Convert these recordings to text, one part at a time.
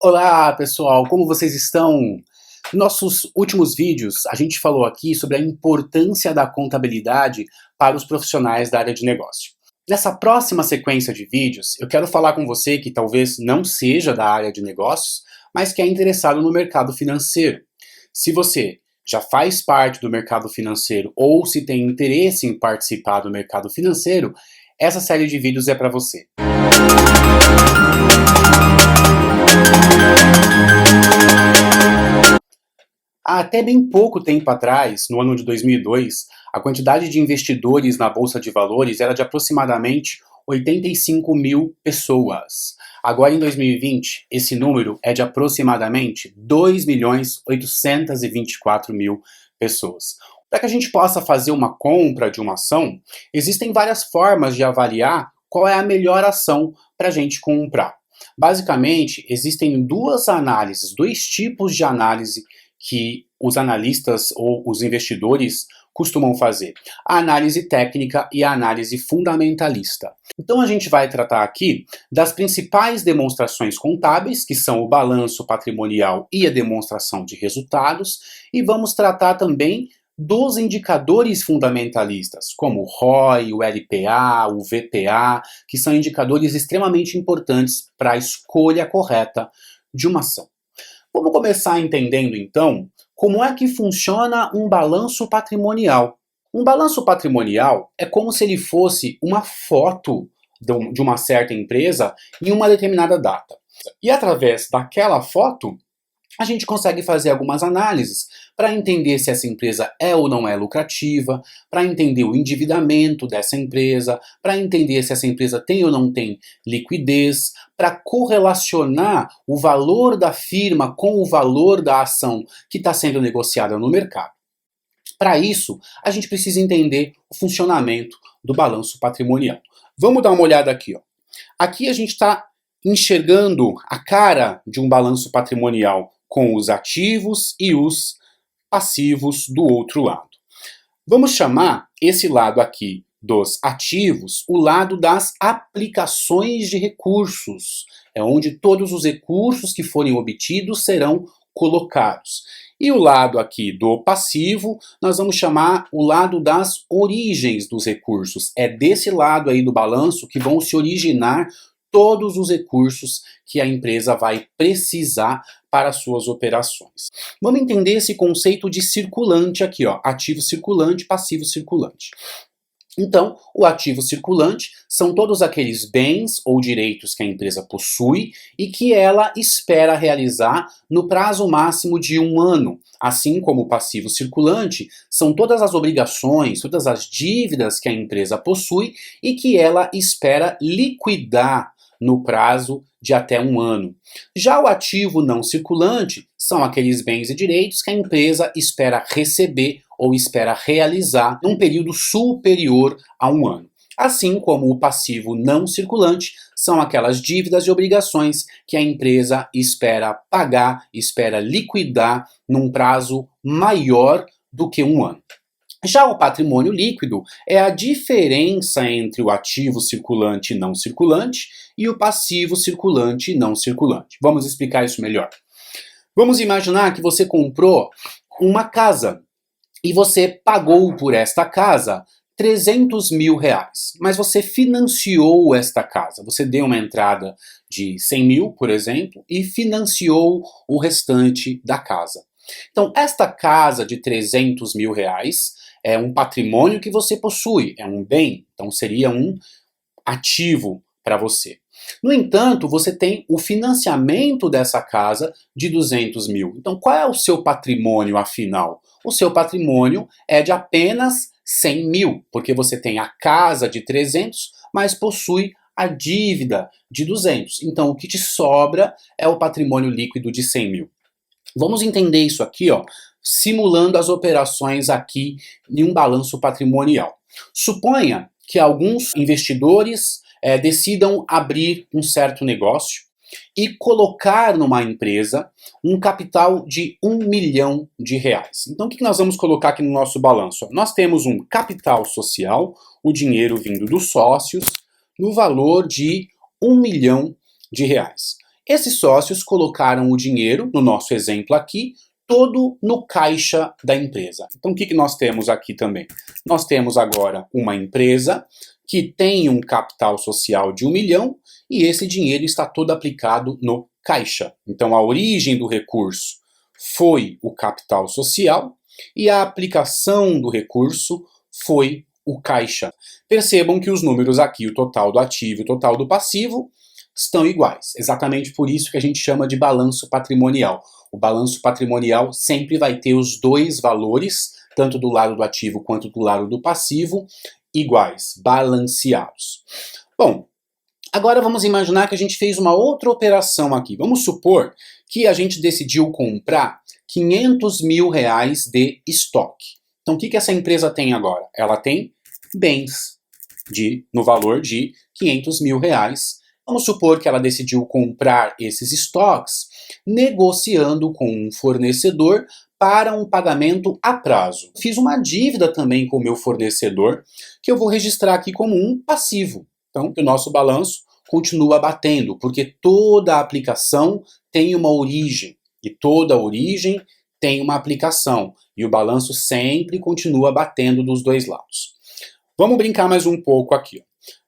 Olá pessoal, como vocês estão? Nossos últimos vídeos a gente falou aqui sobre a importância da contabilidade para os profissionais da área de negócio. Nessa próxima sequência de vídeos, eu quero falar com você que talvez não seja da área de negócios, mas que é interessado no mercado financeiro. Se você já faz parte do mercado financeiro ou se tem interesse em participar do mercado financeiro, essa série de vídeos é para você. Há até bem pouco tempo atrás, no ano de 2002, a quantidade de investidores na Bolsa de Valores era de aproximadamente 85 mil pessoas. Agora, em 2020, esse número é de aproximadamente 2.824.000 pessoas. Para que a gente possa fazer uma compra de uma ação, existem várias formas de avaliar qual é a melhor ação para a gente comprar. Basicamente, existem duas análises, dois tipos de análise que os analistas ou os investidores costumam fazer: a análise técnica e a análise fundamentalista. Então a gente vai tratar aqui das principais demonstrações contábeis, que são o balanço patrimonial e a demonstração de resultados, e vamos tratar também dos indicadores fundamentalistas, como o ROI, o LPA, o VPA, que são indicadores extremamente importantes para a escolha correta de uma ação. Vamos começar entendendo, então, como é que funciona um balanço patrimonial. Um balanço patrimonial é como se ele fosse uma foto de uma certa empresa em uma determinada data. E através daquela foto, a gente consegue fazer algumas análises para entender se essa empresa é ou não é lucrativa, para entender o endividamento dessa empresa, para entender se essa empresa tem ou não tem liquidez, para correlacionar o valor da firma com o valor da ação que está sendo negociada no mercado. Para isso, a gente precisa entender o funcionamento do balanço patrimonial. Vamos dar uma olhada aqui, ó. Aqui a gente está enxergando a cara de um balanço patrimonial com os ativos e os passivos do outro lado. Vamos chamar esse lado aqui dos ativos o lado das aplicações de recursos. É onde todos os recursos que forem obtidos serão colocados. E o lado aqui do passivo, nós vamos chamar o lado das origens dos recursos. É desse lado aí do balanço que vão se originar todos os recursos que a empresa vai precisar para suas operações. Vamos entender esse conceito de circulante aqui, ó, ativo circulante, passivo circulante. Então, o ativo circulante são todos aqueles bens ou direitos que a empresa possui e que ela espera realizar no prazo máximo de 1 ano. Assim como o passivo circulante são todas as obrigações, todas as dívidas que a empresa possui e que ela espera liquidar no prazo de até 1 ano. Já o ativo não circulante são aqueles bens e direitos que a empresa espera receber ou espera realizar num período superior a 1 ano. Assim como o passivo não circulante são aquelas dívidas e obrigações que a empresa espera pagar, espera liquidar num prazo maior do que 1 ano. Já o patrimônio líquido é a diferença entre o ativo circulante e não circulante e o passivo circulante e não circulante. Vamos explicar isso melhor. Vamos imaginar que você comprou uma casa e você pagou por esta casa 300 mil reais, mas você financiou esta casa. Você deu uma entrada de 100 mil, por exemplo, e financiou o restante da casa. Então, esta casa de 300 mil reais é um patrimônio que você possui, é um bem, então seria um ativo para você. No entanto, você tem o financiamento dessa casa de 200 mil. Então, qual é o seu patrimônio afinal? O seu patrimônio é de apenas 100 mil, porque você tem a casa de 300, mas possui a dívida de 200. Então, o que te sobra é o patrimônio líquido de 100 mil. Vamos entender isso aqui, ó, simulando as operações aqui em um balanço patrimonial. Suponha que alguns investidores decidam abrir um certo negócio e colocar numa empresa um capital de 1 milhão de reais. Então o que nós vamos colocar aqui no nosso balanço? Nós temos um capital social, o dinheiro vindo dos sócios, no valor de 1 milhão de reais. Esses sócios colocaram o dinheiro, no nosso exemplo aqui, todo no caixa da empresa. Então, o que nós temos aqui também? Nós temos agora uma empresa que tem um capital social de 1 milhão e esse dinheiro está todo aplicado no caixa. Então, a origem do recurso foi o capital social e a aplicação do recurso foi o caixa. Percebam que os números aqui, o total do ativo e o total do passivo, estão iguais. Exatamente por isso que a gente chama de balanço patrimonial. O balanço patrimonial sempre vai ter os dois valores, tanto do lado do ativo quanto do lado do passivo, iguais, balanceados. Bom, agora vamos imaginar que a gente fez uma outra operação aqui. Vamos supor que a gente decidiu comprar 500 mil reais de estoque. Então, o que essa empresa tem agora? Ela tem bens no valor de 500 mil reais. Vamos supor que ela decidiu comprar esses estoques negociando com um fornecedor para um pagamento a prazo. Fiz uma dívida também com o meu fornecedor, que eu vou registrar aqui como um passivo. Então, o nosso balanço continua batendo, porque toda aplicação tem uma origem, e toda origem tem uma aplicação, e o balanço sempre continua batendo dos dois lados. Vamos brincar mais um pouco aqui.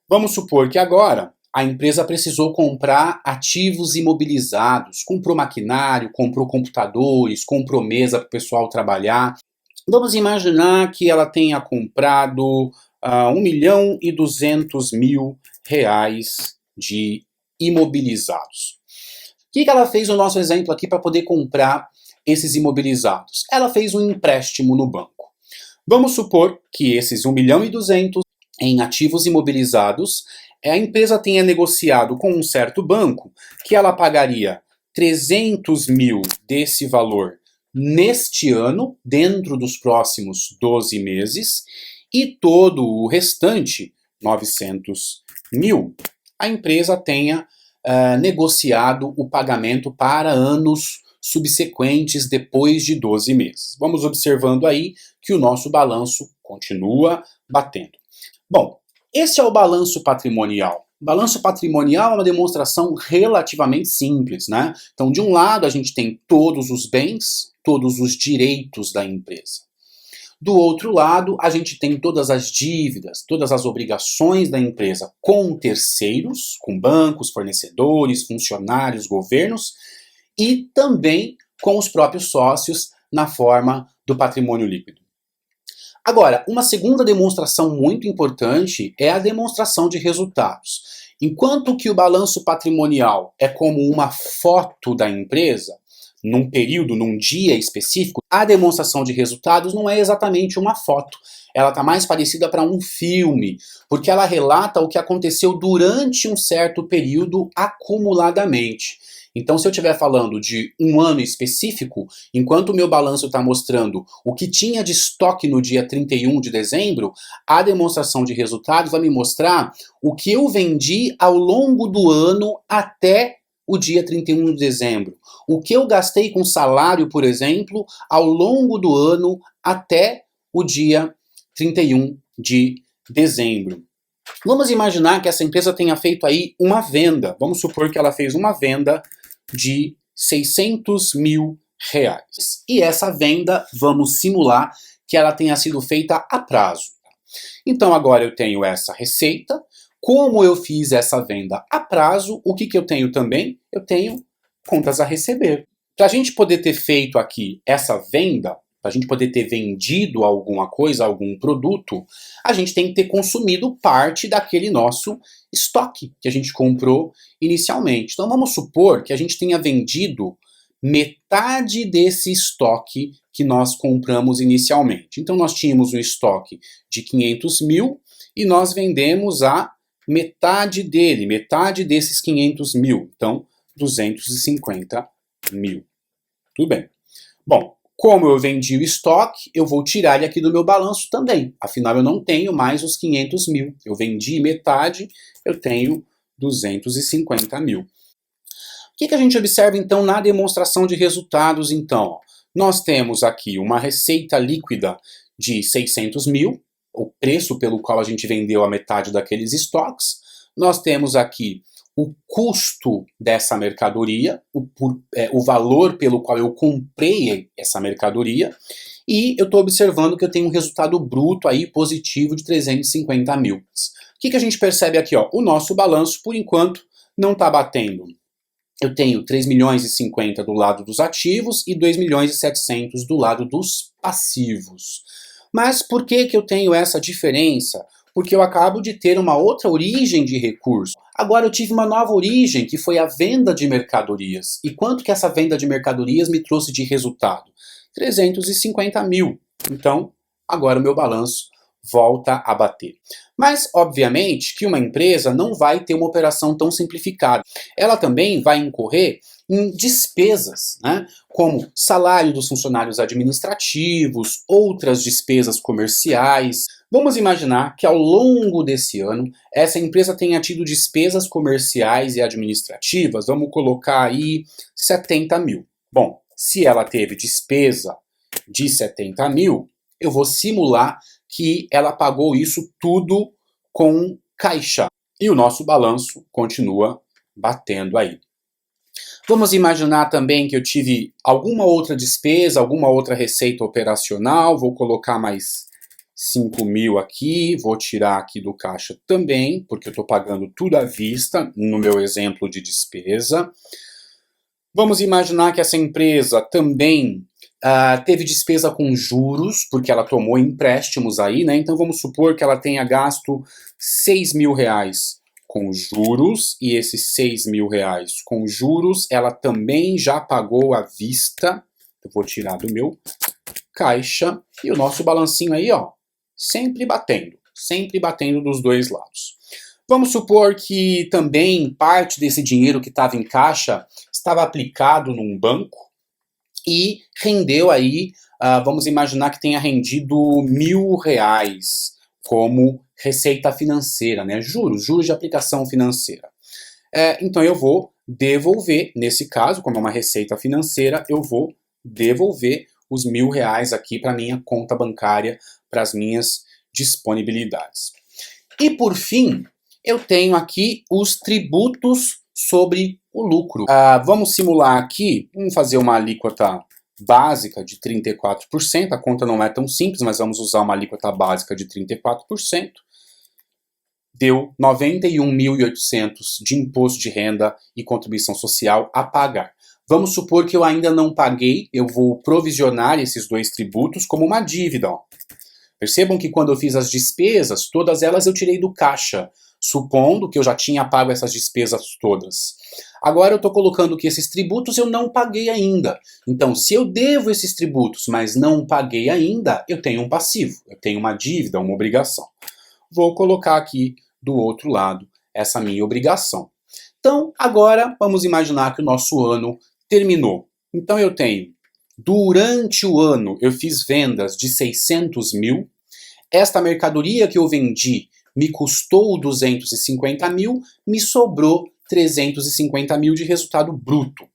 Vamos supor que agora a empresa precisou comprar ativos imobilizados, comprou maquinário, comprou computadores, comprou mesa para o pessoal trabalhar. Vamos imaginar que ela tenha comprado 1 milhão e 200 mil reais de imobilizados. O que ela fez no nosso exemplo aqui para poder comprar esses imobilizados? Ela fez um empréstimo no banco. Vamos supor que esses 1 milhão e 200 em ativos imobilizados, a empresa tenha negociado com um certo banco que ela pagaria 300 mil desse valor neste ano, dentro dos próximos 12 meses, e todo o restante, 900 mil, a empresa tenha negociado o pagamento para anos subsequentes depois de 12 meses. Vamos observando aí que o nosso balanço continua batendo. Bom, esse é o balanço patrimonial. O balanço patrimonial é uma demonstração relativamente simples, né? Então, de um lado, a gente tem todos os bens, todos os direitos da empresa. Do outro lado, a gente tem todas as dívidas, todas as obrigações da empresa com terceiros, com bancos, fornecedores, funcionários, governos, e também com os próprios sócios na forma do patrimônio líquido. Agora, uma segunda demonstração muito importante é a demonstração de resultados. Enquanto que o balanço patrimonial é como uma foto da empresa, num período, num dia específico, a demonstração de resultados não é exatamente uma foto. Ela está mais parecida para um filme, porque ela relata o que aconteceu durante um certo período acumuladamente. Então, se eu estiver falando de um ano específico, enquanto o meu balanço está mostrando o que tinha de estoque no dia 31 de dezembro, a demonstração de resultados vai me mostrar o que eu vendi ao longo do ano até o dia 31 de dezembro. O que eu gastei com salário, por exemplo, ao longo do ano até o dia 31 de dezembro. Vamos imaginar que essa empresa tenha feito aí uma venda. Vamos supor que ela fez uma venda de 600 mil reais. E essa venda, vamos simular que ela tenha sido feita a prazo. Então agora eu tenho essa receita. Como eu fiz essa venda a prazo, o que eu tenho também? Eu tenho contas a receber. Para a gente poder ter feito aqui essa venda, para a gente poder ter vendido alguma coisa, algum produto, a gente tem que ter consumido parte daquele nosso estoque que a gente comprou inicialmente. Então vamos supor que a gente tenha vendido metade desse estoque que nós compramos inicialmente. Então nós tínhamos um estoque de 500 mil e nós vendemos a metade dele, metade desses 500 mil. Então 250 mil. Tudo bem. Bom, como eu vendi o estoque, eu vou tirar ele aqui do meu balanço também. Afinal, eu não tenho mais os 500 mil. Eu vendi metade, eu tenho 250 mil. O que a gente observa, então, na demonstração de resultados, então? Nós temos aqui uma receita líquida de 600 mil, o preço pelo qual a gente vendeu a metade daqueles estoques. Nós temos aqui o custo dessa mercadoria, o valor pelo qual eu comprei essa mercadoria, e eu estou observando que eu tenho um resultado bruto aí positivo de 350 mil. O que a gente percebe aqui? Ó? O nosso balanço, por enquanto, não está batendo. Eu tenho 3 milhões e 50 do lado dos ativos e 2 milhões e 700 do lado dos passivos. Mas por que eu tenho essa diferença? Porque eu acabo de ter uma outra origem de recurso. Agora eu tive uma nova origem, que foi a venda de mercadorias. E quanto que essa venda de mercadorias me trouxe de resultado? 350 mil. Então, agora o meu balanço volta a bater. Mas, obviamente, que uma empresa não vai ter uma operação tão simplificada. Ela também vai incorrer em despesas, né? Como salário dos funcionários administrativos, outras despesas comerciais. Vamos imaginar que ao longo desse ano, essa empresa tenha tido despesas comerciais e administrativas, vamos colocar aí 70 mil. Bom, se ela teve despesa de 70 mil, eu vou simular que ela pagou isso tudo com caixa. E o nosso balanço continua batendo aí. Vamos imaginar também que eu tive alguma outra despesa, alguma outra receita operacional. Vou colocar mais 5 mil aqui, vou tirar aqui do caixa também, porque eu estou pagando tudo à vista, no meu exemplo de despesa. Vamos imaginar que essa empresa também teve despesa com juros, porque ela tomou empréstimos aí, né? Então vamos supor que ela tenha gasto 6 mil reais com juros, e esses 6 mil reais com juros, ela também já pagou à vista. Eu vou tirar do meu caixa, e o nosso balancinho aí, ó, sempre batendo dos dois lados. Vamos supor que também parte desse dinheiro que estava em caixa estava aplicado num banco e rendeu aí, vamos imaginar que tenha rendido R$ 1.000 como receita financeira, né? Juros de aplicação financeira. Então eu vou devolver, nesse caso, como é uma receita financeira, eu vou devolver os R$ 1.000 aqui para minha conta bancária, para as minhas disponibilidades. E por fim, eu tenho aqui os tributos sobre o lucro. Vamos simular aqui, vamos fazer uma alíquota básica de 34%, a conta não é tão simples, mas vamos usar uma alíquota básica de 34%. Deu 91.800 de imposto de renda e contribuição social a pagar. Vamos supor que eu ainda não paguei, eu vou provisionar esses dois tributos como uma dívida. Ó. Percebam que quando eu fiz as despesas, todas elas eu tirei do caixa, supondo que eu já tinha pago essas despesas todas. Agora eu estou colocando que esses tributos eu não paguei ainda. Então, se eu devo esses tributos, mas não paguei ainda, eu tenho um passivo, eu tenho uma dívida, uma obrigação. Vou colocar aqui do outro lado essa minha obrigação. Então, agora vamos imaginar que o nosso ano terminou. Então eu tenho, durante o ano, eu fiz vendas de 600 mil. Esta mercadoria que eu vendi me custou 250 mil, me sobrou 350 mil de resultado bruto.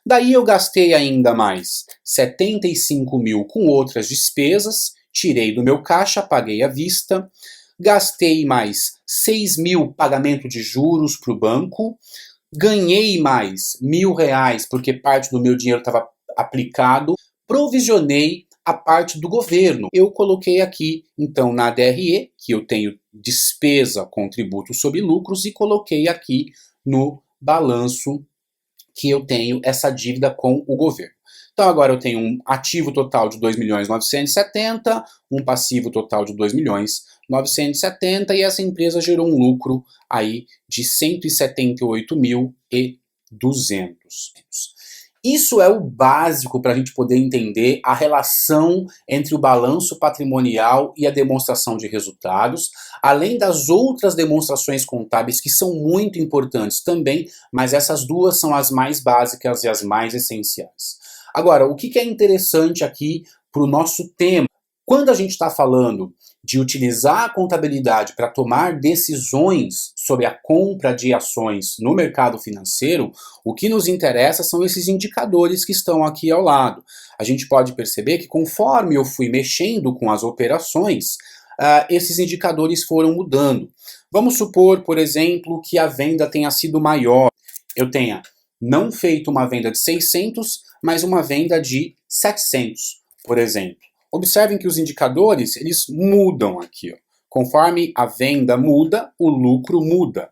Daí eu gastei ainda mais 75 mil com outras despesas, tirei do meu caixa, paguei à vista, gastei mais 6 mil pagamento de juros para o banco, ganhei mais R$ 1.000 porque parte do meu dinheiro estava aplicado, provisionei a parte do governo. Eu coloquei aqui, então, na DRE, que eu tenho despesa com tributo sobre lucros, e coloquei aqui no balanço que eu tenho essa dívida com o governo. Então agora eu tenho um ativo total de 2.970.000, um passivo total de 2.970.000, e essa empresa gerou um lucro aí de 178.200. Isso é o básico para a gente poder entender a relação entre o balanço patrimonial e a demonstração de resultados, além das outras demonstrações contábeis que são muito importantes também, mas essas duas são as mais básicas e as mais essenciais. Agora, o que é interessante aqui para o nosso tema? Quando a gente está falando de utilizar a contabilidade para tomar decisões sobre a compra de ações no mercado financeiro, o que nos interessa são esses indicadores que estão aqui ao lado. A gente pode perceber que conforme eu fui mexendo com as operações, esses indicadores foram mudando. Vamos supor, por exemplo, que a venda tenha sido maior. Eu tenha não feito uma venda de 600, mas uma venda de 700, por exemplo. Observem que os indicadores, eles mudam aqui, ó. Conforme a venda muda, o lucro muda.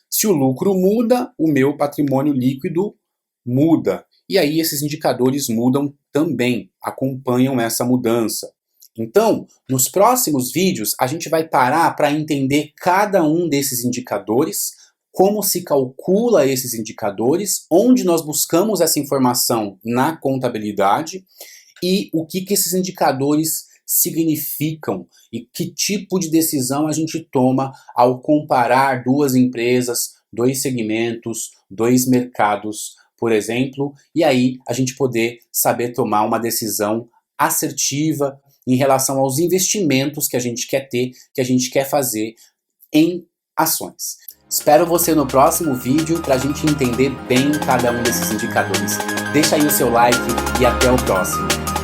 Se o lucro muda, o meu patrimônio líquido muda. E aí esses indicadores mudam também, acompanham essa mudança. Então, nos próximos vídeos, a gente vai parar para entender cada um desses indicadores, como se calcula esses indicadores, onde nós buscamos essa informação na contabilidade e o que esses indicadores significam e que tipo de decisão a gente toma ao comparar duas empresas, dois segmentos, dois mercados, por exemplo, e aí a gente poder saber tomar uma decisão assertiva em relação aos investimentos que a gente quer ter, que a gente quer fazer em ações. Espero você no próximo vídeo para a gente entender bem cada um desses indicadores. Deixa aí o seu like e até o próximo.